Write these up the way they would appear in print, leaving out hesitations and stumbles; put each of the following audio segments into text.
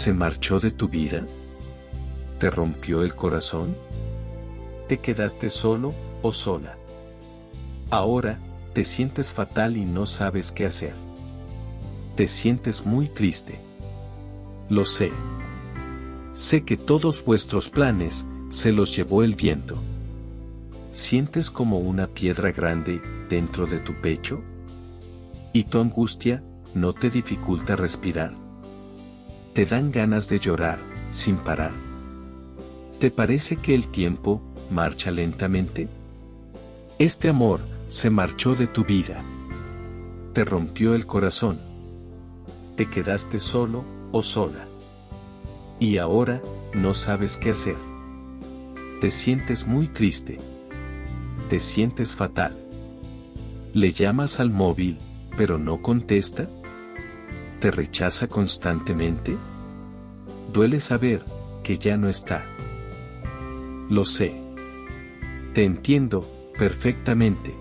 se marchó de tu vida? ¿Te rompió el corazón? ¿Te quedaste solo o sola? Ahora, te sientes fatal y no sabes qué hacer. Te sientes muy triste. Lo sé. Sé que todos vuestros planes se los llevó el viento. ¿Sientes como una piedra grande dentro de tu pecho? ¿Y tu angustia no te dificulta respirar? ¿Te dan ganas de llorar sin parar? ¿Te parece que el tiempo marcha lentamente? Este amor se marchó de tu vida. Te rompió el corazón. Te quedaste solo o sola. Y ahora no sabes qué hacer. Te sientes muy triste. Te sientes fatal. Le llamas al móvil, pero no contesta. ¿Te rechaza constantemente? Duele saber que ya no está. Lo sé. Te entiendo perfectamente.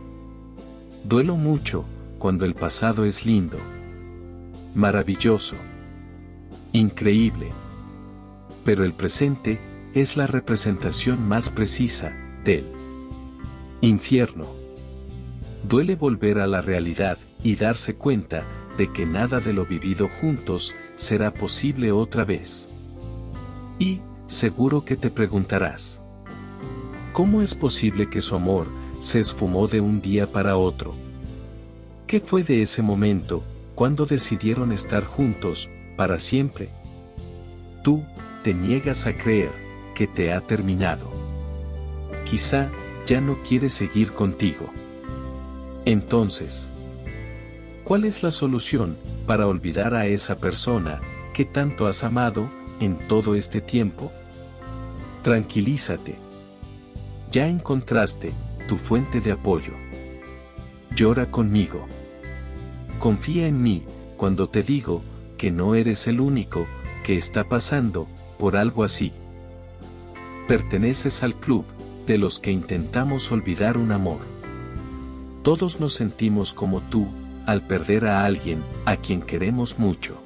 Duelo mucho cuando el pasado es lindo, maravilloso, increíble. Pero el presente es la representación más precisa del infierno. Duele volver a la realidad y darse cuenta de que nada de lo vivido juntos será posible otra vez. Y, seguro que te preguntarás, ¿cómo es posible que su amor se esfumó de un día para otro? ¿Qué fue de ese momento, cuando decidieron estar juntos, para siempre? Tú, te niegas a creer que te ha terminado. Quizá, ya no quiere seguir contigo. Entonces, ¿cuál es la solución para olvidar a esa persona que tanto has amado en todo este tiempo? Tranquilízate. Ya encontraste tu fuente de apoyo. Llora conmigo. Confía en mí cuando te digo que no eres el único que está pasando por algo así. Perteneces al club de los que intentamos olvidar un amor. Todos nos sentimos como tú al perder a alguien a quien queremos mucho.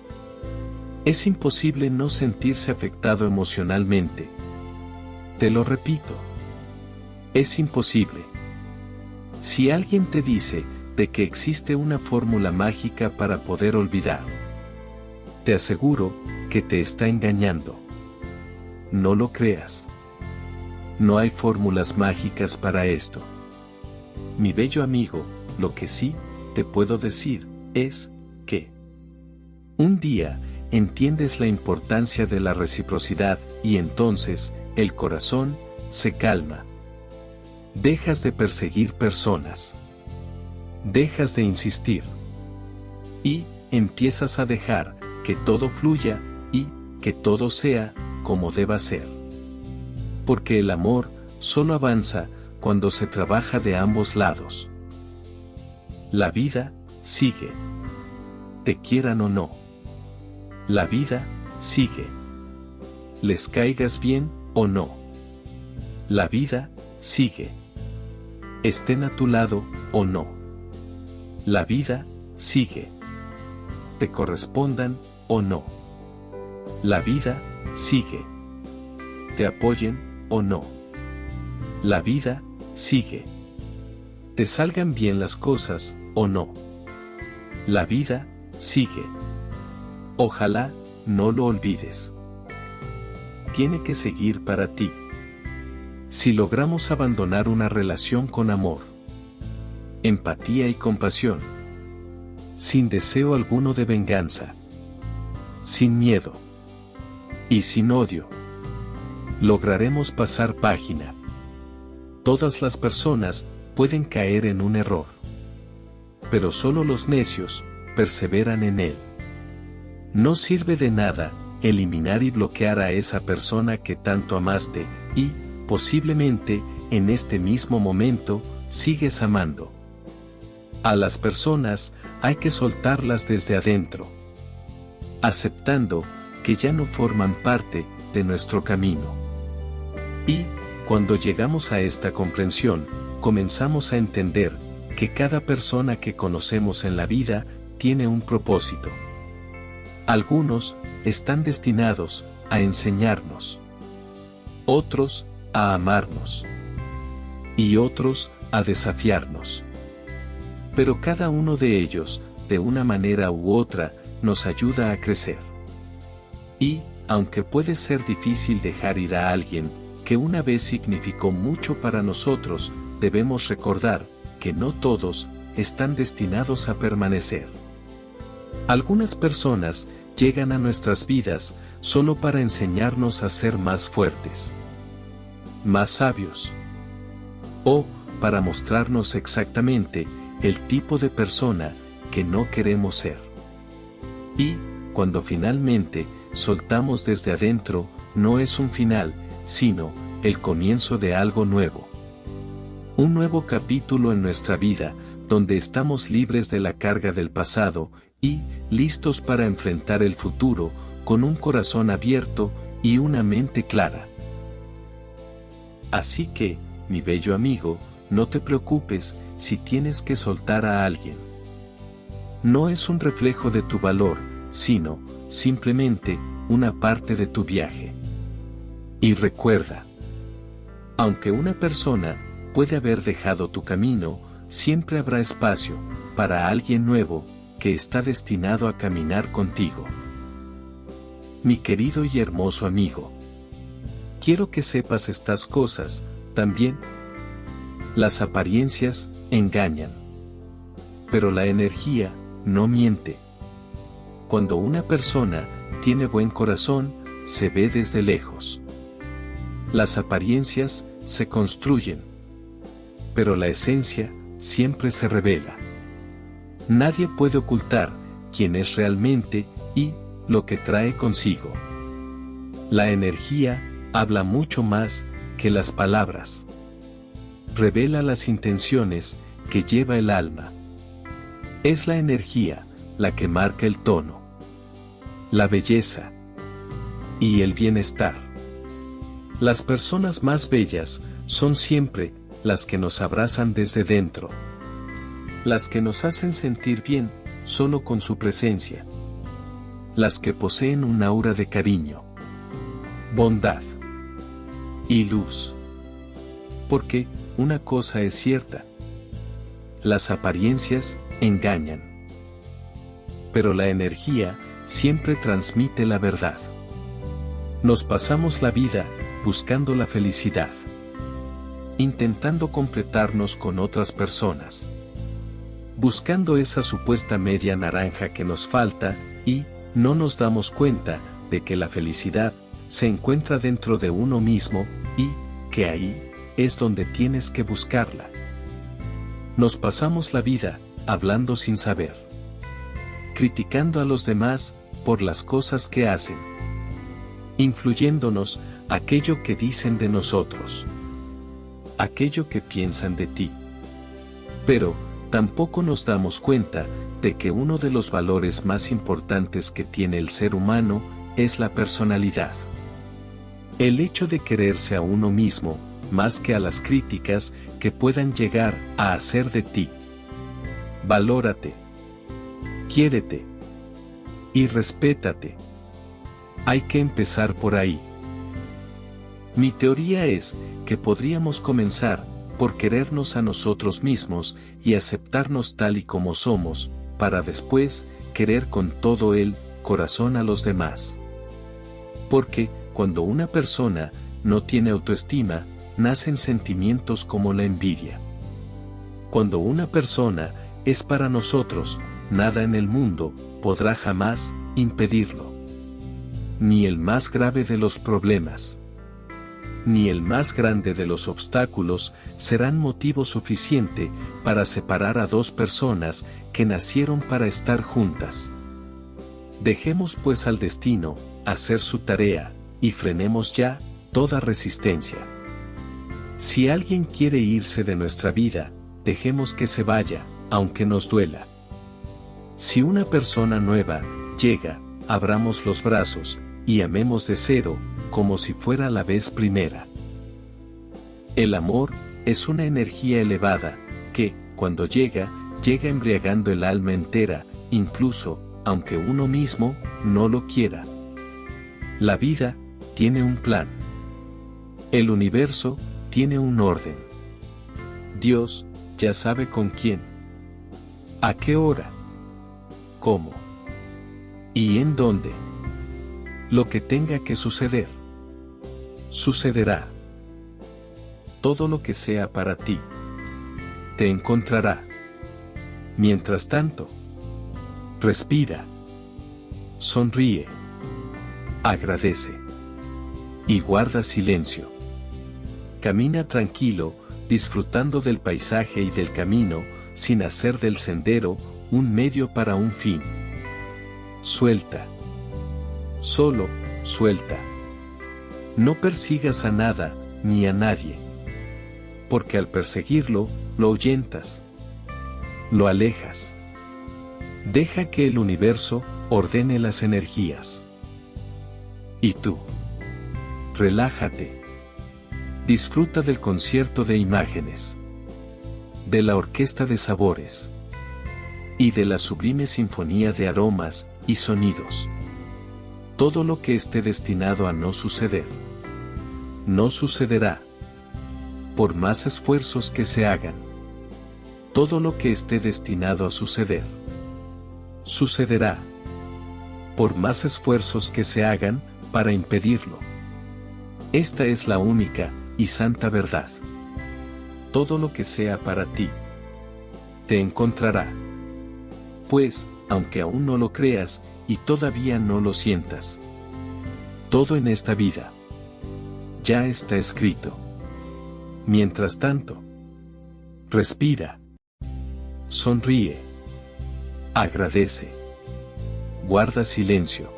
Es imposible no sentirse afectado emocionalmente. Te lo repito. Es imposible. Si alguien te dice de que existe una fórmula mágica para poder olvidar, te aseguro que te está engañando. No lo creas. No hay fórmulas mágicas para esto. Mi bello amigo, lo que sí te puedo decir es que un día entiendes la importancia de la reciprocidad y entonces el corazón se calma. Dejas de perseguir personas. Dejas de insistir. Y empiezas a dejar que todo fluya y que todo sea como deba ser. Porque el amor solo avanza cuando se trabaja de ambos lados. La vida sigue. Te quieran o no. La vida sigue. Les caigas bien o no. La vida sigue. Estén a tu lado o no. La vida sigue. Te correspondan o no. La vida sigue. Te apoyen o no. La vida sigue. Te salgan bien las cosas o no. La vida sigue. Ojalá no lo olvides. Tiene que seguir para ti. Si logramos abandonar una relación con amor, empatía y compasión, sin deseo alguno de venganza, sin miedo y sin odio, lograremos pasar página. Todas las personas pueden caer en un error, pero solo los necios perseveran en él. No sirve de nada eliminar y bloquear a esa persona que tanto amaste y, posiblemente, en este mismo momento, sigues amando. A las personas hay que soltarlas desde adentro, aceptando que ya no forman parte de nuestro camino. Y, cuando llegamos a esta comprensión, comenzamos a entender que cada persona que conocemos en la vida tiene un propósito. Algunos están destinados a enseñarnos. Otros, a amarnos. Y otros, a desafiarnos. Pero cada uno de ellos, de una manera u otra, nos ayuda a crecer. Y, aunque puede ser difícil dejar ir a alguien que una vez significó mucho para nosotros, debemos recordar que no todos están destinados a permanecer. Algunas personas llegan a nuestras vidas solo para enseñarnos a ser más fuertes, más sabios, o para mostrarnos exactamente el tipo de persona que no queremos ser. Y, cuando finalmente soltamos desde adentro, no es un final, sino el comienzo de algo nuevo. Un nuevo capítulo en nuestra vida, donde estamos libres de la carga del pasado y listos para enfrentar el futuro con un corazón abierto y una mente clara. Así que, mi bello amigo, no te preocupes si tienes que soltar a alguien. No es un reflejo de tu valor, sino, simplemente, una parte de tu viaje. Y recuerda, aunque una persona puede haber dejado tu camino, siempre habrá espacio para alguien nuevo que está destinado a caminar contigo. Mi querido y hermoso amigo, quiero que sepas estas cosas, también. Las apariencias engañan, pero la energía no miente. Cuando una persona tiene buen corazón, se ve desde lejos. Las apariencias se construyen, pero la esencia siempre se revela. Nadie puede ocultar quién es realmente y lo que trae consigo. La energía habla mucho más que las palabras. Revela las intenciones que lleva el alma. Es la energía la que marca el tono, la belleza y el bienestar. Las personas más bellas son siempre las que nos abrazan desde dentro. Las que nos hacen sentir bien solo con su presencia. Las que poseen un aura de cariño, bondad y luz. Porque, una cosa es cierta: las apariencias engañan, pero la energía siempre transmite la verdad. Nos pasamos la vida buscando la felicidad, intentando completarnos con otras personas, buscando esa supuesta media naranja que nos falta, y no nos damos cuenta de que la felicidad se encuentra dentro de uno mismo, y que ahí es donde tienes que buscarla. Nos pasamos la vida hablando sin saber, criticando a los demás por las cosas que hacen, influyéndonos aquello que dicen de nosotros, aquello que piensan de ti. Pero tampoco nos damos cuenta de que uno de los valores más importantes que tiene el ser humano es la personalidad. El hecho de quererse a uno mismo, más que a las críticas que puedan llegar a hacer de ti. Valórate, quiérete y respétate. Hay que empezar por ahí. Mi teoría es que podríamos comenzar por querernos a nosotros mismos y aceptarnos tal y como somos, para después querer con todo el corazón a los demás. Porque, cuando una persona no tiene autoestima, nacen sentimientos como la envidia. Cuando una persona es para nosotros, nada en el mundo podrá jamás impedirlo. Ni el más grave de los problemas, ni el más grande de los obstáculos serán motivo suficiente para separar a dos personas que nacieron para estar juntas. Dejemos pues al destino hacer su tarea, y frenemos ya toda resistencia. Si alguien quiere irse de nuestra vida, dejemos que se vaya, aunque nos duela. Si una persona nueva llega, abramos los brazos, y amemos de cero, como si fuera la vez primera. El amor es una energía elevada, que, cuando llega embriagando el alma entera, incluso, aunque uno mismo no lo quiera. La vida tiene un plan. El universo tiene un orden. Dios ya sabe con quién, a qué hora, cómo y en dónde. Lo que tenga que suceder, sucederá. Todo lo que sea para ti, te encontrará. Mientras tanto, respira, sonríe, agradece y guarda silencio. Camina tranquilo, disfrutando del paisaje y del camino, sin hacer del sendero un medio para un fin. Suelta. Solo, suelta. No persigas a nada, ni a nadie. Porque al perseguirlo, lo ahuyentas. Lo alejas. Deja que el universo ordene las energías. Y tú, relájate. Disfruta del concierto de imágenes, de la orquesta de sabores y de la sublime sinfonía de aromas y sonidos. Todo lo que esté destinado a no suceder, no sucederá, por más esfuerzos que se hagan. Todo lo que esté destinado a suceder, sucederá, por más esfuerzos que se hagan para impedirlo. Esta es la única y santa verdad. Todo lo que sea para ti, te encontrará. Pues, aunque aún no lo creas, y todavía no lo sientas, todo en esta vida ya está escrito. Mientras tanto, respira, sonríe, agradece, guarda silencio,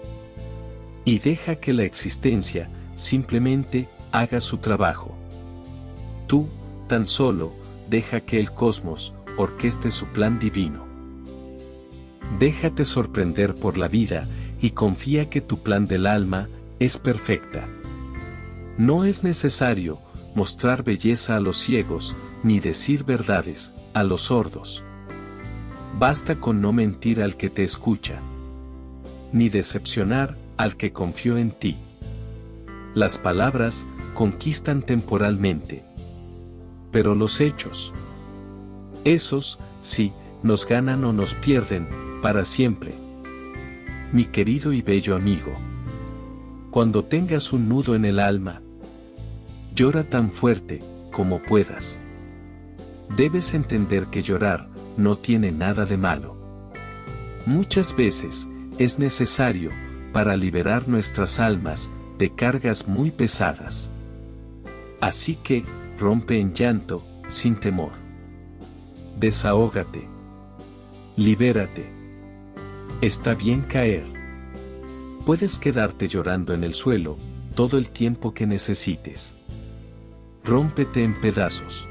y deja que la existencia simplemente haga su trabajo. Tú, tan solo, deja que el cosmos orqueste su plan divino. Déjate sorprender por la vida y confía que tu plan del alma es perfecta. No es necesario mostrar belleza a los ciegos, ni decir verdades a los sordos. Basta con no mentir al que te escucha, ni decepcionar al que confió en ti. Las palabras conquistan temporalmente, pero los hechos, esos, sí, nos ganan o nos pierden para siempre. Mi querido y bello amigo, cuando tengas un nudo en el alma, llora tan fuerte como puedas. Debes entender que llorar no tiene nada de malo. Muchas veces es necesario para liberar nuestras almas de cargas muy pesadas. Así que, rompe en llanto, sin temor. Desahógate. Libérate. Está bien caer. Puedes quedarte llorando en el suelo todo el tiempo que necesites. Rómpete en pedazos.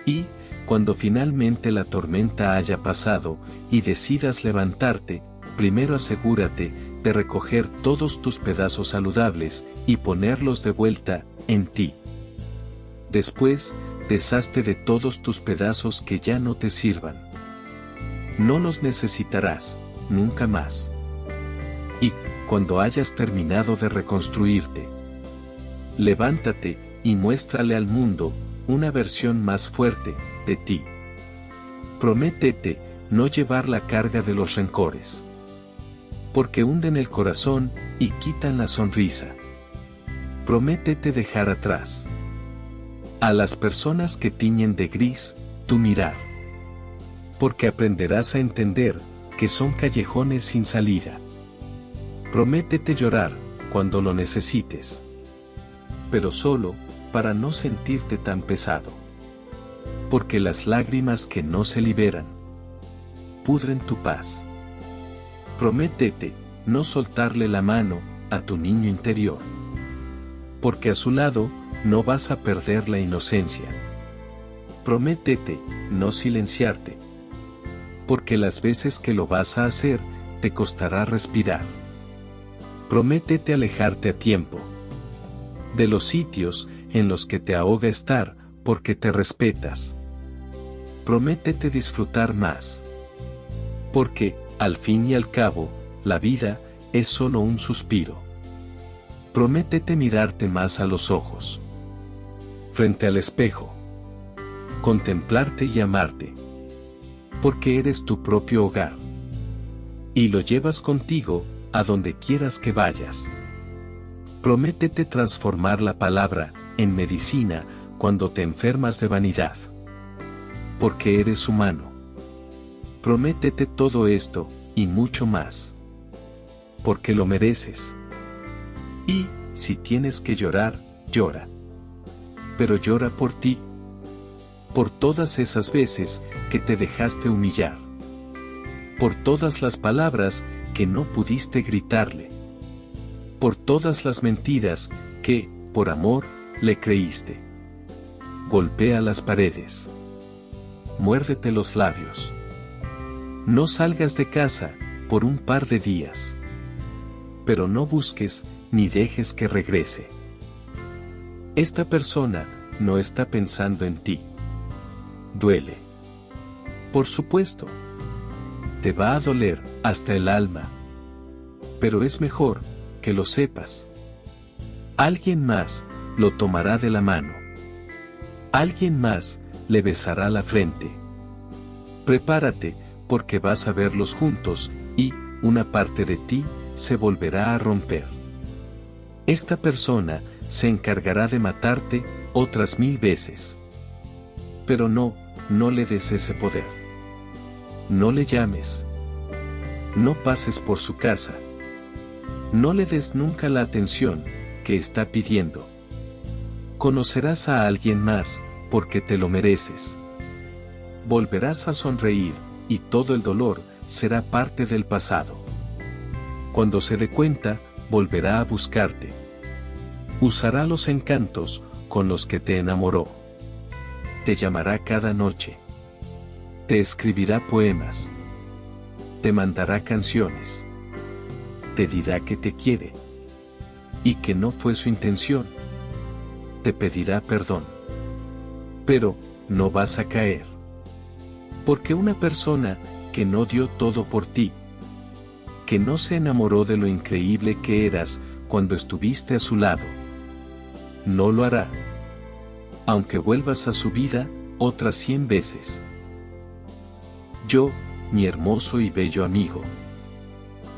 Y, cuando finalmente la tormenta haya pasado y decidas levantarte, primero asegúrate de recoger todos tus pedazos saludables y ponerlos de vuelta en ti. Después, deshazte de todos tus pedazos que ya no te sirvan. No los necesitarás, nunca más. Y, cuando hayas terminado de reconstruirte, levántate y muéstrale al mundo una versión más fuerte de ti. Prométete no llevar la carga de los rencores, porque hunden el corazón y quitan la sonrisa. Prométete dejar atrás a las personas que tiñen de gris tu mirar, porque aprenderás a entender que son callejones sin salida. Prométete llorar cuando lo necesites, pero solo para no sentirte tan pesado, porque las lágrimas que no se liberan pudren tu paz. Prométete no soltarle la mano a tu niño interior, porque a su lado no vas a perder la inocencia. Prométete no silenciarte, porque las veces que lo vas a hacer, te costará respirar. Prométete alejarte a tiempo de los sitios en los que te ahoga estar, porque te respetas. Prométete disfrutar más, porque, al fin y al cabo, la vida es solo un suspiro. Prométete mirarte más a los ojos. Frente al espejo. Contemplarte y amarte. Porque eres tu propio hogar. Y lo llevas contigo, a donde quieras que vayas. Prométete transformar la palabra en medicina cuando te enfermas de vanidad. Porque eres humano. Prométete todo esto, y mucho más. Porque lo mereces. Y, si tienes que llorar, llora. Pero llora por ti. Por todas esas veces que te dejaste humillar. Por todas las palabras que no pudiste gritarle. Por todas las mentiras que, por amor, le creíste. Golpea las paredes. Muérdete los labios. No salgas de casa por un par de días. Pero no busques ni dejes que regrese. Esta persona no está pensando en ti. Duele. Por supuesto. Te va a doler hasta el alma. Pero es mejor que lo sepas. Alguien más lo tomará de la mano. Alguien más le besará la frente. Prepárate, porque vas a verlos juntos, y una parte de ti se volverá a romper. Esta persona se encargará de matarte otras 1000 veces. Pero no le des ese poder. No le llames. No pases por su casa. No le des nunca la atención que está pidiendo. Conocerás a alguien más, porque te lo mereces. Volverás a sonreír, y todo el dolor será parte del pasado. Cuando se dé cuenta, volverá a buscarte. Usará los encantos con los que te enamoró. Te llamará cada noche. Te escribirá poemas. Te mandará canciones. Te dirá que te quiere. Y que no fue su intención. Te pedirá perdón. Pero, no vas a caer. Porque una persona que no dio todo por ti, que no se enamoró de lo increíble que eras cuando estuviste a su lado, no lo hará. Aunque vuelvas a su vida otras 100 veces. Yo, mi hermoso y bello amigo.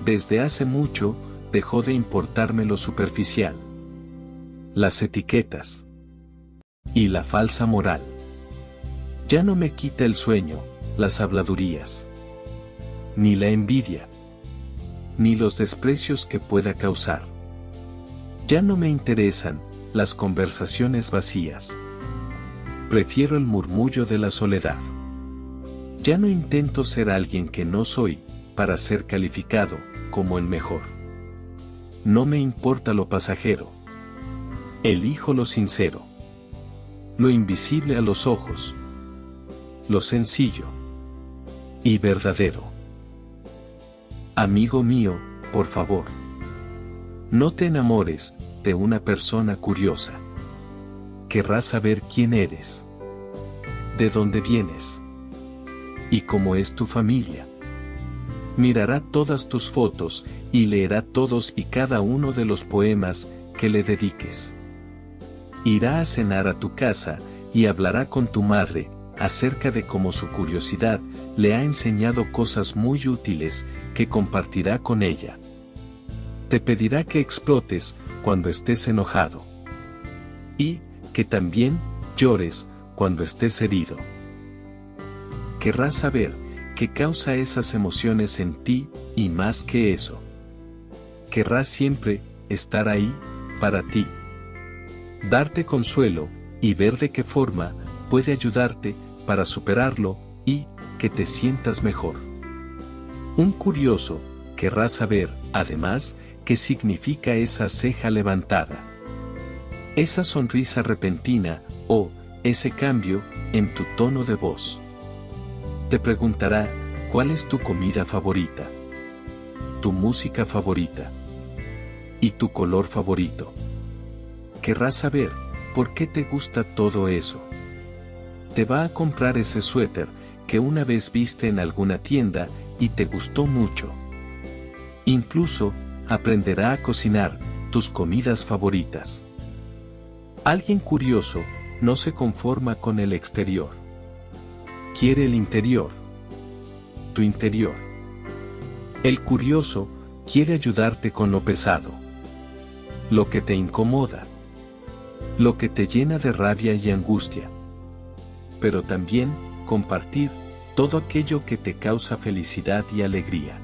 Desde hace mucho, dejó de importarme lo superficial. Las etiquetas. Y la falsa moral. Ya no me quita el sueño, las habladurías. Ni la envidia. Ni los desprecios que pueda causar. Ya no me interesan las conversaciones vacías. Prefiero el murmullo de la soledad. Ya no intento ser alguien que no soy, para ser calificado como el mejor. No me importa lo pasajero. Elijo lo sincero. Lo invisible a los ojos. Lo sencillo. Y verdadero. Amigo mío, por favor. No te enamores de una persona curiosa. Querrá saber quién eres. De dónde vienes. Y cómo es tu familia. Mirará todas tus fotos, y leerá todos y cada uno de los poemas que le dediques. Irá a cenar a tu casa, y hablará con tu madre, acerca de cómo su curiosidad le ha enseñado cosas muy útiles, que compartirá con ella. Te pedirá que explotes, cuando estés enojado. Y, que también, llores, cuando estés herido. Querrás saber, qué causa esas emociones en ti, y más que eso. Querrás siempre, estar ahí, para ti. Darte consuelo, y ver de qué forma, puede ayudarte, para superarlo, y, que te sientas mejor. Un curioso, querrá saber, además, qué significa esa ceja levantada. Esa sonrisa repentina, o, ese cambio, en tu tono de voz. Te preguntará, ¿cuál es tu comida favorita? Tu música favorita. Y tu color favorito. Querrás saber, ¿por qué te gusta todo eso? Te va a comprar ese suéter, que una vez viste en alguna tienda, y te gustó mucho. Incluso, aprenderá a cocinar, tus comidas favoritas. Alguien curioso no se conforma con el exterior. Quiere el interior. Tu interior. El curioso quiere ayudarte con lo pesado. Lo que te incomoda. Lo que te llena de rabia y angustia. Pero también compartir todo aquello que te causa felicidad y alegría.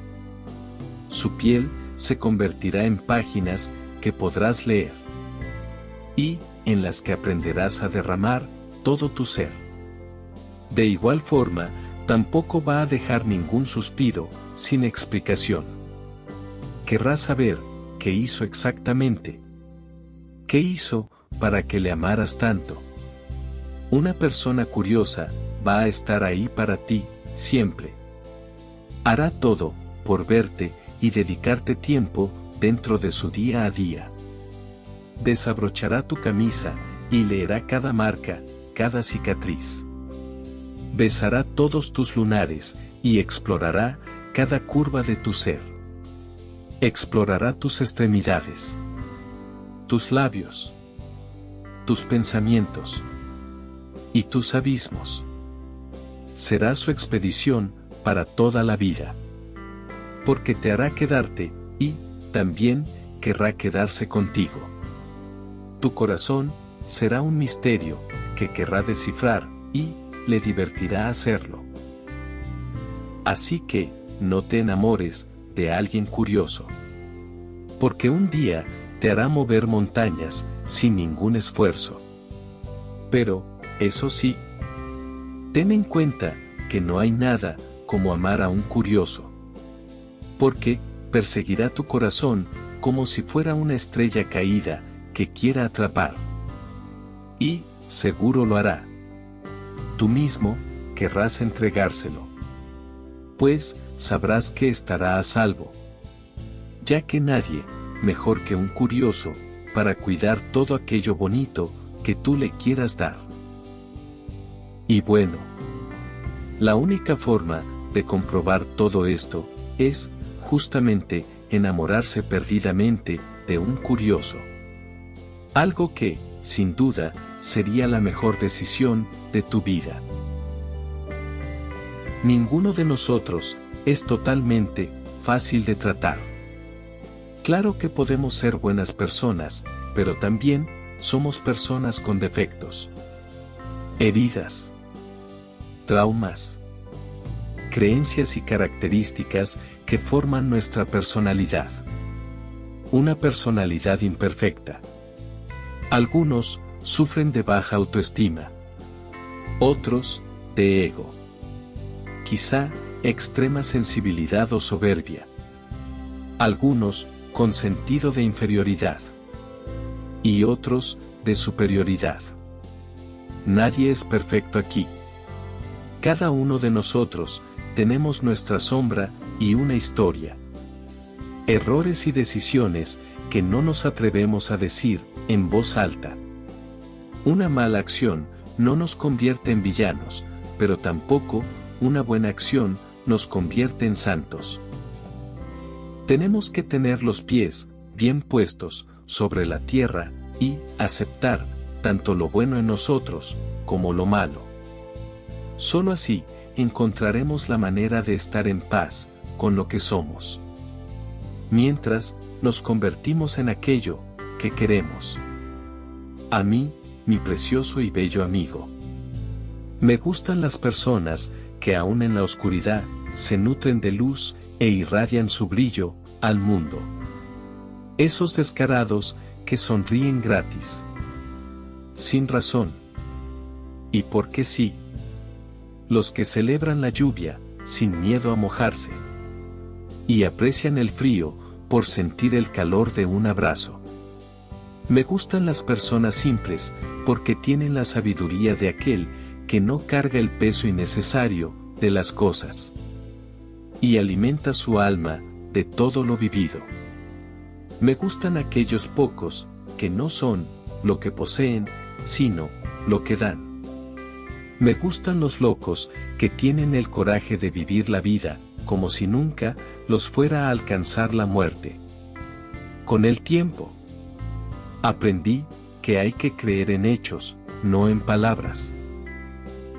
Su piel se convertirá en páginas que podrás leer y en las que aprenderás a derramar todo tu ser. De igual forma, tampoco va a dejar ningún suspiro sin explicación. Querrás saber qué hizo exactamente. ¿Qué hizo para que le amaras tanto? Una persona curiosa va a estar ahí para ti, siempre. Hará todo por verte y dedicarte tiempo dentro de su día a día. Desabrochará tu camisa y leerá cada marca, cada cicatriz. Besará todos tus lunares y explorará cada curva de tu ser. Explorará tus extremidades, tus labios, tus pensamientos y tus abismos. Será su expedición para toda la vida. Porque te hará quedarte, y también querrá quedarse contigo. Tu corazón será un misterio que querrá descifrar, y le divertirá hacerlo. Así que, no te enamores de alguien curioso. Porque un día te hará mover montañas sin ningún esfuerzo. Pero, eso sí, ten en cuenta que no hay nada como amar a un curioso. Porque perseguirá tu corazón como si fuera una estrella caída que quiera atrapar. Y, seguro lo hará. Tú mismo querrás entregárselo. Pues, sabrás que estará a salvo. Ya que nadie, mejor que un curioso, para cuidar todo aquello bonito que tú le quieras dar. Y bueno, la única forma de comprobar todo esto es, justamente, enamorarse perdidamente de un curioso. Algo que, sin duda, sería la mejor decisión de tu vida. Ninguno de nosotros es totalmente fácil de tratar. Claro que podemos ser buenas personas, pero también somos personas con defectos, heridas, traumas, creencias y características que forman nuestra personalidad. Una personalidad imperfecta. Algunos sufren de baja autoestima. Otros, de ego. Quizá, extrema sensibilidad o soberbia. Algunos, con sentido de inferioridad. Y otros, de superioridad. Nadie es perfecto aquí. Cada uno de nosotros, tenemos nuestra sombra y una historia. Errores y decisiones que no nos atrevemos a decir en voz alta. Una mala acción no nos convierte en villanos, pero tampoco una buena acción nos convierte en santos. Tenemos que tener los pies bien puestos sobre la tierra y aceptar tanto lo bueno en nosotros como lo malo. Solo así encontraremos la manera de estar en paz con lo que somos. Mientras nos convertimos en aquello que queremos. A mí, mi precioso y bello amigo. Me gustan las personas que aún en la oscuridad se nutren de luz e irradian su brillo al mundo. Esos descarados que sonríen gratis. Sin razón. Y porque sí. Los que celebran la lluvia sin miedo a mojarse. Y aprecian el frío por sentir el calor de un abrazo. Me gustan las personas simples porque tienen la sabiduría de aquel que no carga el peso innecesario de las cosas. Y alimenta su alma de todo lo vivido. Me gustan aquellos pocos que no son lo que poseen, sino lo que dan. Me gustan los locos que tienen el coraje de vivir la vida como si nunca los fuera a alcanzar la muerte. Con el tiempo, Aprendí que hay que creer en hechos, no en palabras.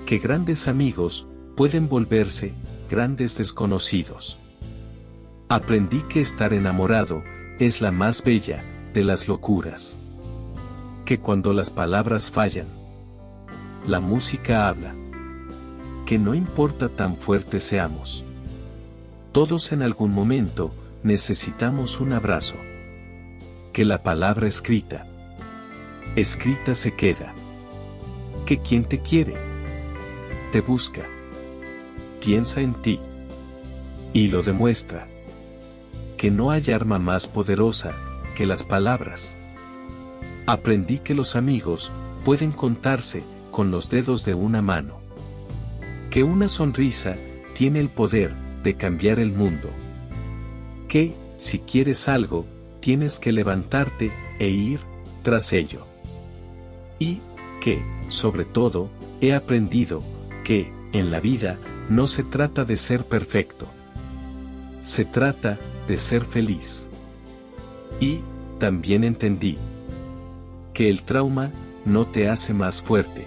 Que grandes amigos pueden volverse grandes desconocidos. Aprendí que estar enamorado es la más bella de las locuras. Que cuando las palabras fallan, la música habla. Que no importa tan fuertes seamos. Todos en algún momento necesitamos un abrazo. Que la palabra escrita se queda. Que quien te quiere, te busca, piensa en ti y lo demuestra. Que no hay arma más poderosa que las palabras. Aprendí que los amigos pueden contarse con los dedos de una mano. Que una sonrisa tiene el poder de cambiar el mundo. Que, si quieres algo, tienes que levantarte e ir tras ello. Y que, sobre todo, he aprendido que, en la vida, no se trata de ser perfecto. Se trata de ser feliz. Y, también entendí que el trauma no te hace más fuerte.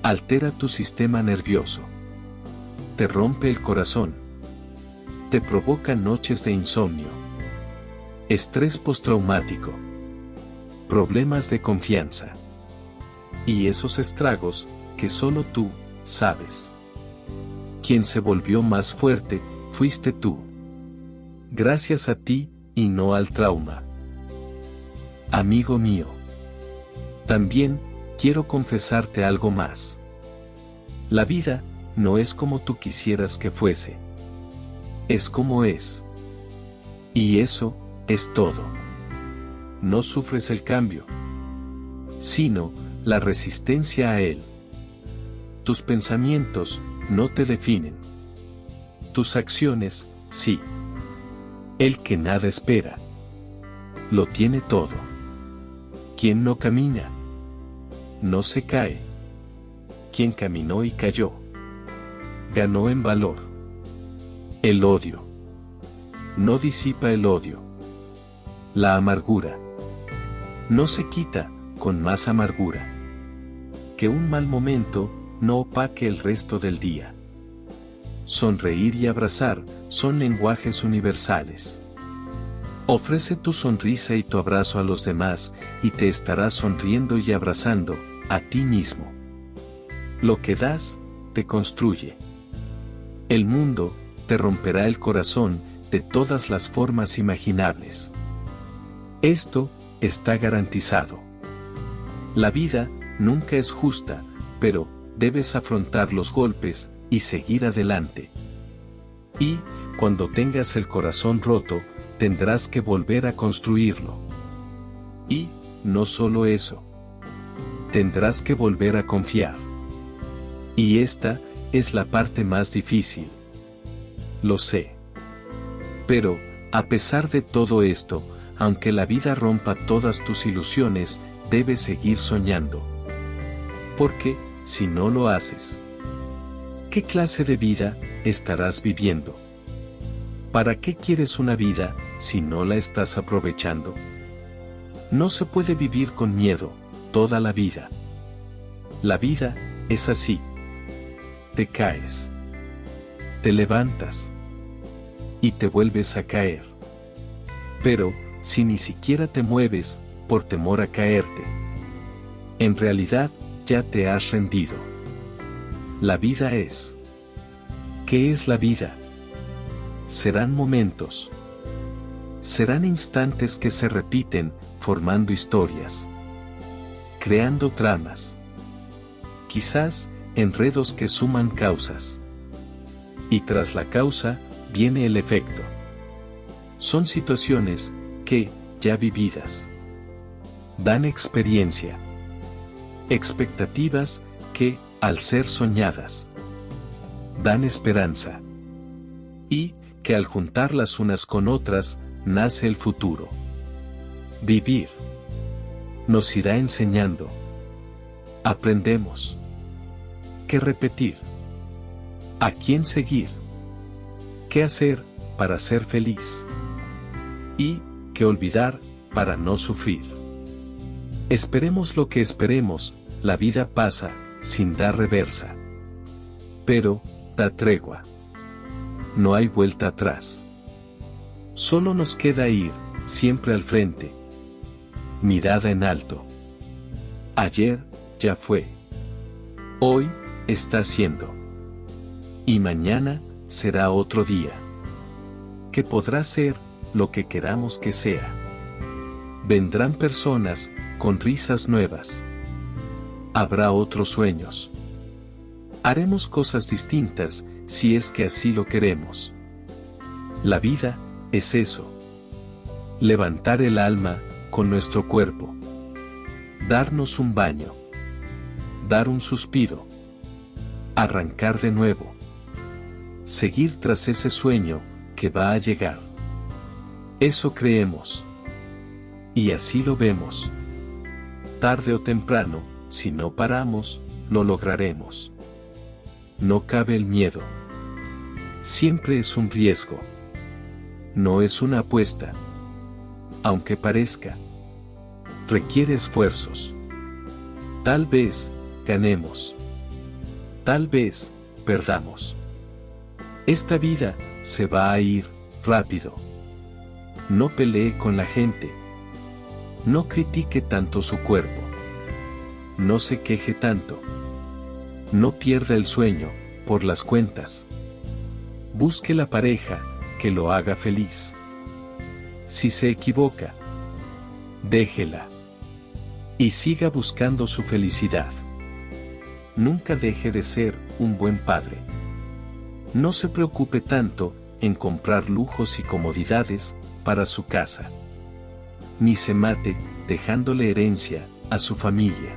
Altera tu sistema nervioso. Te rompe el corazón. Te provoca noches de insomnio. Estrés postraumático. Problemas de confianza. Y esos estragos que solo tú sabes. Quien se volvió más fuerte fuiste tú. Gracias a ti y no al trauma. Amigo mío. También quiero confesarte algo más. La vida no es como tú quisieras que fuese. Es como es. Y eso es todo. No sufres el cambio, sino la resistencia a él. Tus pensamientos no te definen. Tus acciones, sí. El que nada espera, lo tiene todo. Quien no camina, no se cae. Quien caminó y cayó, ganó en valor. El odio no disipa el odio. La amargura no se quita con más amargura. Que un mal momento no opaque el resto del día. Sonreír y abrazar son lenguajes universales. Ofrece tu sonrisa y tu abrazo a los demás y te estarás sonriendo y abrazando a ti mismo. Lo que das, te construye. El mundo te romperá el corazón de todas las formas imaginables. Esto está garantizado. La vida nunca es justa, pero debes afrontar los golpes y seguir adelante. Y, cuando tengas el corazón roto, tendrás que volver a construirlo. Y, no solo eso. Tendrás que volver a confiar. Y esta es la parte más difícil. Lo sé. Pero, a pesar de todo esto, aunque la vida rompa todas tus ilusiones, debes seguir soñando. Porque, si no lo haces, ¿qué clase de vida estarás viviendo? ¿Para qué quieres una vida si no la estás aprovechando? No se puede vivir con miedo toda la vida. La vida es así. Te caes, te levantas y te vuelves a caer. Pero, si ni siquiera te mueves por temor a caerte, en realidad ya te has rendido. La vida es. ¿Qué es la vida? Serán momentos. Serán instantes que se repiten, formando historias, creando tramas. Quizás, enredos que suman causas. Y tras la causa, viene el efecto. Son situaciones que, ya vividas, dan experiencia. Expectativas que, al ser soñadas, dan esperanza. Y, que al juntarlas unas con otras, nace el futuro. Vivir nos irá enseñando. Aprendemos. ¿Qué repetir? ¿A quién seguir? ¿Qué hacer para ser feliz? Y, ¿qué olvidar para no sufrir? Esperemos lo que esperemos, la vida pasa, sin dar reversa. Pero, da tregua. No hay vuelta atrás. Solo nos queda ir, siempre al frente. Mirada en alto. Ayer, ya fue. Hoy, está siendo. Y mañana, será otro día. Que podrá ser, lo que queramos que sea. Vendrán personas, con risas nuevas. Habrá otros sueños. Haremos cosas distintas, si es que así lo queremos. La vida, es eso. Levantar el alma, con nuestro cuerpo. Darnos un baño. Dar un suspiro. Arrancar de nuevo. Seguir tras ese sueño, que va a llegar. Eso creemos. Y así lo vemos. Tarde o temprano, si no paramos, lo lograremos. No cabe el miedo. Siempre es un riesgo. No es una apuesta. Aunque parezca. Requiere esfuerzos. Tal vez, ganemos. Tal vez, perdamos. Esta vida, se va a ir, rápido. No pelee con la gente. No critique tanto su cuerpo. No se queje tanto. No pierda el sueño, por las cuentas. Busque la pareja, que lo haga feliz. Si se equivoca, déjela. Y siga buscando su felicidad. Nunca deje de ser un buen padre. No se preocupe tanto en comprar lujos y comodidades para su casa. Ni se mate dejándole herencia a su familia.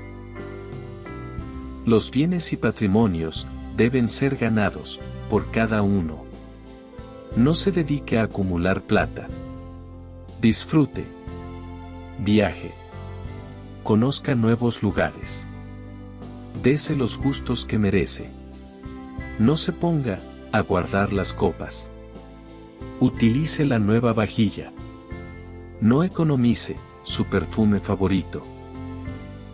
Los bienes y patrimonios deben ser ganados por cada uno. No se dedique a acumular plata. Disfrute. Viaje. Conozca nuevos lugares. Dese los gustos que merece. No se ponga a guardar las copas. Utilice la nueva vajilla. No economice su perfume favorito.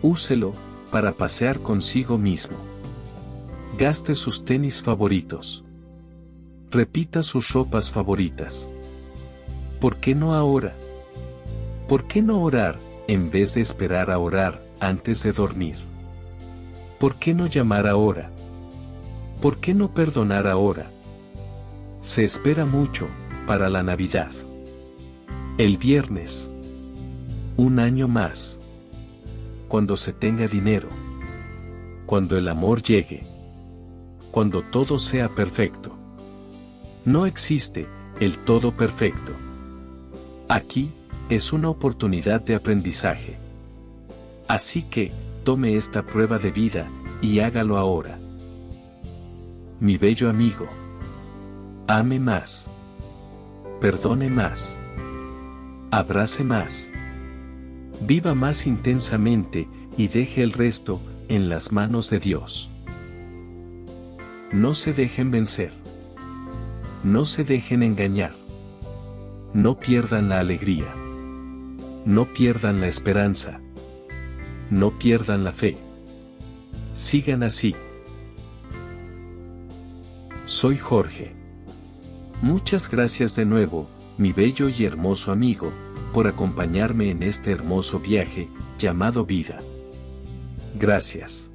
Úselo para pasear consigo mismo. Gaste sus tenis favoritos. Repita sus ropas favoritas. ¿Por qué no ahora? ¿Por qué no orar, en vez de esperar a orar, antes de dormir? ¿Por qué no llamar ahora? ¿Por qué no perdonar ahora? Se espera mucho, para la Navidad. El viernes. Un año más. Cuando se tenga dinero. Cuando el amor llegue. Cuando todo sea perfecto. No existe el todo perfecto. Aquí, es una oportunidad de aprendizaje. Así que, tome esta prueba de vida, y hágalo ahora. Mi bello amigo. Ame más. Perdone más. Abrace más. Viva más intensamente, y deje el resto, en las manos de Dios. No se dejen vencer. No se dejen engañar. No pierdan la alegría. No pierdan la esperanza. No pierdan la fe. Sigan así. Soy Jorge. Muchas gracias de nuevo, mi bello y hermoso amigo, por acompañarme en este hermoso viaje, llamado vida. Gracias.